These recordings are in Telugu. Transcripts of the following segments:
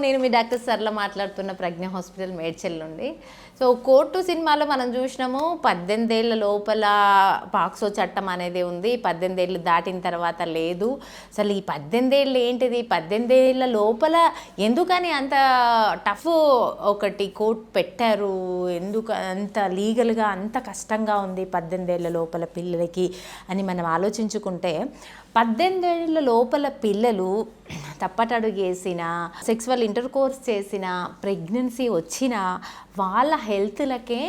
నేను మీ డాక్టర్ సరళ మాట్లాడుతున్న ప్రజ్ఞ హాస్పిటల్ మేడ్చల్ నుండి. సో కోర్టు సినిమాలో మనం చూసినాము 18 ఏళ్ల లోపల పాక్సో చట్టం అనేది ఉంది, 18 ఏళ్ళు దాటిన తర్వాత లేదు. అసలు ఈ 18 ఏళ్ళు ఏంటిది, 18 ఏళ్ళ లోపల ఎందుకని అంత టఫ్ ఒకటి కోర్టు పెట్టారు, ఎందుకు అంత లీగల్గా అంత కష్టంగా ఉంది 18 ఏళ్ళ లోపల పిల్లలకి అని మనం ఆలోచించుకుంటే, 18 ఏళ్ళ లోపల పిల్లలు తప్పటడుగు వేసిన, సెక్సువల్ ఇంటర్కోర్స్ చేసిన, ప్రెగ్నెన్సీ వచ్చిన వాళ్ళ హెల్త్లకే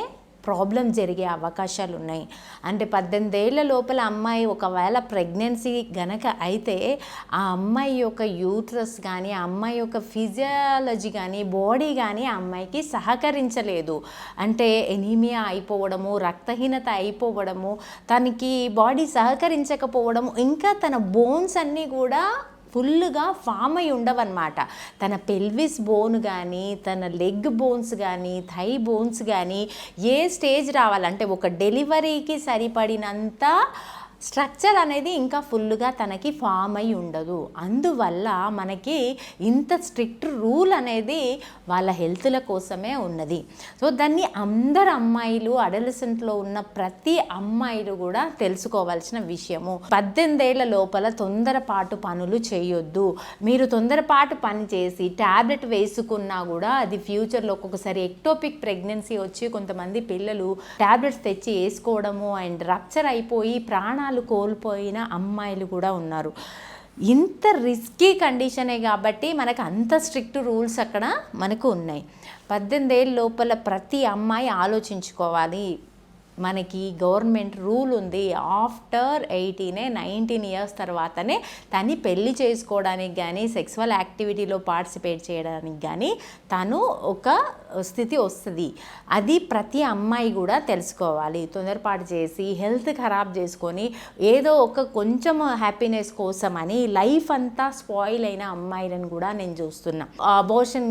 ప్రాబ్లం జరిగే అవకాశాలు ఉన్నాయి. అంటే 18 ఏళ్ళ లోపల అమ్మాయి ఒకవేళ ప్రెగ్నెన్సీ గనక అయితే ఆ అమ్మాయి యొక్క యూట్రస్ కానీ, ఆ అమ్మాయి యొక్క ఫిజియాలజీ కానీ, బాడీ కానీ ఆ అమ్మాయికి సహకరించలేదు. అంటే ఎనీమియా అయిపోవడము, రక్తహీనత అయిపోవడము, తనకి బాడీ సహకరించకపోవడము, ఇంకా తన బోన్స్ అన్నీ కూడా ఫుల్గా ఫామ్ అయి ఉండవన్నమాట. తన పెల్విస్ బోన్ కానీ, తన లెగ్ బోన్స్ కానీ, థై బోన్స్ కానీ ఏ స్టేజ్ రావాలంటే ఒక డెలివరీకి సరిపడినంత స్ట్రక్చర్ అనేది ఇంకా ఫుల్గా తనకి ఫామ్ అయి ఉండదు. అందువల్ల మనకి ఇంత స్ట్రిక్ట్ రూల్ అనేది వాళ్ళ హెల్త్ల కోసమే ఉన్నది. సో దాన్ని అందరు అమ్మాయిలు, అడలసెంట్లో ఉన్న ప్రతి అమ్మాయిలు కూడా తెలుసుకోవాల్సిన విషయము. 18 ఏళ్ల లోపల తొందరపాటు పనులు చేయొద్దు. మీరు తొందరపాటు పని చేసి ట్యాబ్లెట్ వేసుకున్నా కూడా అది ఫ్యూచర్లో ఒక్కొక్కసారి ఎక్టోపిక్ ప్రెగ్నెన్సీ వచ్చి కొంతమంది పిల్లలు ట్యాబ్లెట్స్ తెచ్చి వేసుకోవడము అండ్ రప్చర్ అయిపోయి ప్రాణాలు కోల్పోయిన అమ్మాయిలు కూడా ఉన్నారు. ఇంత రిస్కీ కండిషనే కాబట్టి మనకు అంత స్ట్రిక్ట్ రూల్స్ అక్కడ మనకు ఉన్నాయి. 18 ఏళ్ళ లోపల ప్రతి అమ్మాయి ఆలోచించుకోవాలి. మనకి గవర్నమెంట్ రూల్ ఉంది, ఆఫ్టర్ 19 ఇయర్స్ తర్వాతనే తను పెళ్లి చేసుకోవడానికి కానీ, సెక్సువల్ యాక్టివిటీలో పార్టిసిపేట్ చేయడానికి కానీ తను ఒక స్థితి వస్తుంది. అది ప్రతి అమ్మాయి కూడా తెలుసుకోవాలి. తొందరపాటు చేసి హెల్త్ ఖరాబ్ చేసుకొని ఏదో ఒక కొంచెం హ్యాపీనెస్ కోసమని లైఫ్ అంతా స్పాయిల్ అయిన అమ్మాయిలను కూడా నేను చూస్తున్నా. అబోర్షన్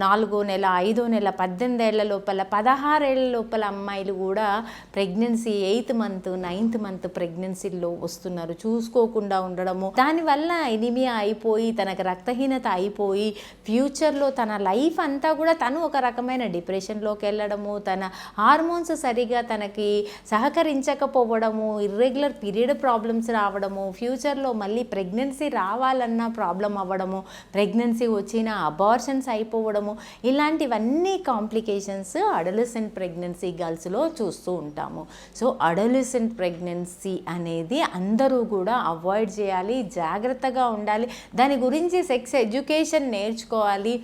4వ నెల, 5వ నెల, 18 ఏళ్ల లోపల, 16 ఏళ్ల లోపల అమ్మాయిలు కూడా pregnancy 8th month, 9th month ప్రెగ్నెన్సీలో వస్తున్నారు. చూసుకోకుండా ఉండడము, దానివల్ల ఎనిమియా అయిపోయి తనకు రక్తహీనత అయిపోయి ఫ్యూచర్లో తన లైఫ్ అంతా కూడా తను ఒక రకమైన డిప్రెషన్లోకి వెళ్ళడము, తన హార్మోన్స్ సరిగా తనకి సహకరించకపోవడము, ఇర్రెగ్యులర్ పీరియడ్ ప్రాబ్లమ్స్ రావడము, ఫ్యూచర్లో మళ్ళీ ప్రెగ్నెన్సీ రావాలన్నా ప్రాబ్లం అవ్వడము, ప్రెగ్నెన్సీ వచ్చిన అబార్షన్స్ అయిపోవడము, ఇలాంటివన్నీ కాంప్లికేషన్స్ అడలసెంట్ ప్రెగ్నెన్సీ గర్ల్స్లో చూస్తూ ఉంటాము. సో అడలసెంట్ ప్రెగ్నెన్సీ అనేది అందరూ కూడా అవాయిడ్ చేయాలి, జాగ్రత్తగా ఉండాలి. దాని గురించి సెక్స్ ఎడ్యుకేషన్ నేర్చుకోవాలి,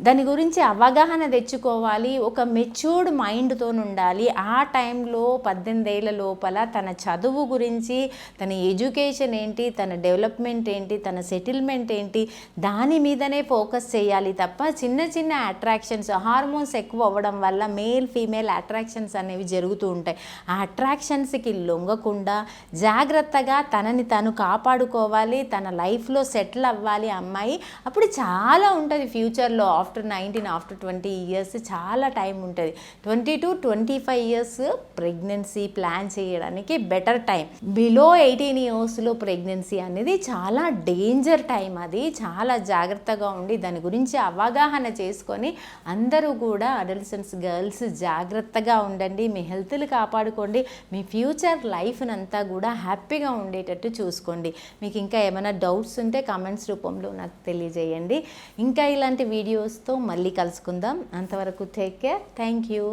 దాని గురించి అవగాహన తెచ్చుకోవాలి, ఒక మెచ్యూర్డ్ మైండ్తో ఉండాలి. ఆ టైంలో 18 ఏళ్ల లోపల తన చదువు గురించి, తన ఎడ్యుకేషన్ ఏంటి, తన డెవలప్మెంట్ ఏంటి, తన సెటిల్మెంట్ ఏంటి, దాని మీదనే ఫోకస్ చేయాలి తప్ప చిన్న చిన్న అట్రాక్షన్స్, హార్మోన్స్ ఎక్కువ అవ్వడం వల్ల మేల్ ఫీమేల్ అట్రాక్షన్స్ అనేవి జరుగుతూ ఉంటాయి. ఆ అట్రాక్షన్స్కి లొంగకుండా జాగ్రత్తగా తనని తను కాపాడుకోవాలి, తన లైఫ్లో సెటిల్ అవ్వాలి అమ్మాయి. అప్పుడు చాలా ఉంటుంది ఫ్యూచర్లో. ఆఫ్టర్ 19, ఆఫ్టర్ 20 ఇయర్స్ చాలా టైం ఉంటుంది. 20 to 25 ఇయర్స్ ప్రెగ్నెన్సీ ప్లాన్ చేయడానికి బెటర్ టైం. బిలో 18 ఇయర్స్లో ప్రెగ్నెన్సీ అనేది చాలా డేంజర్ టైం. అది చాలా జాగ్రత్తగా ఉండి దాని గురించి అవగాహన చేసుకొని అందరూ కూడా అడల్సెంట్స్ గర్ల్స్ జాగ్రత్తగా ఉండండి, మీ హెల్త్లు కాపాడుకోండి, మీ ఫ్యూచర్ లైఫ్నంతా కూడా హ్యాపీగా ఉండేటట్టు చూసుకోండి. మీకు ఇంకా ఏమైనా డౌట్స్ ఉంటే కామెంట్స్ రూపంలో నాకు తెలియజేయండి. ఇంకా ఇలాంటి వీడియోస్తో మళ్ళీ కలుసుకుందాం. అంతవరకు టేక్ కేర్. Thank you.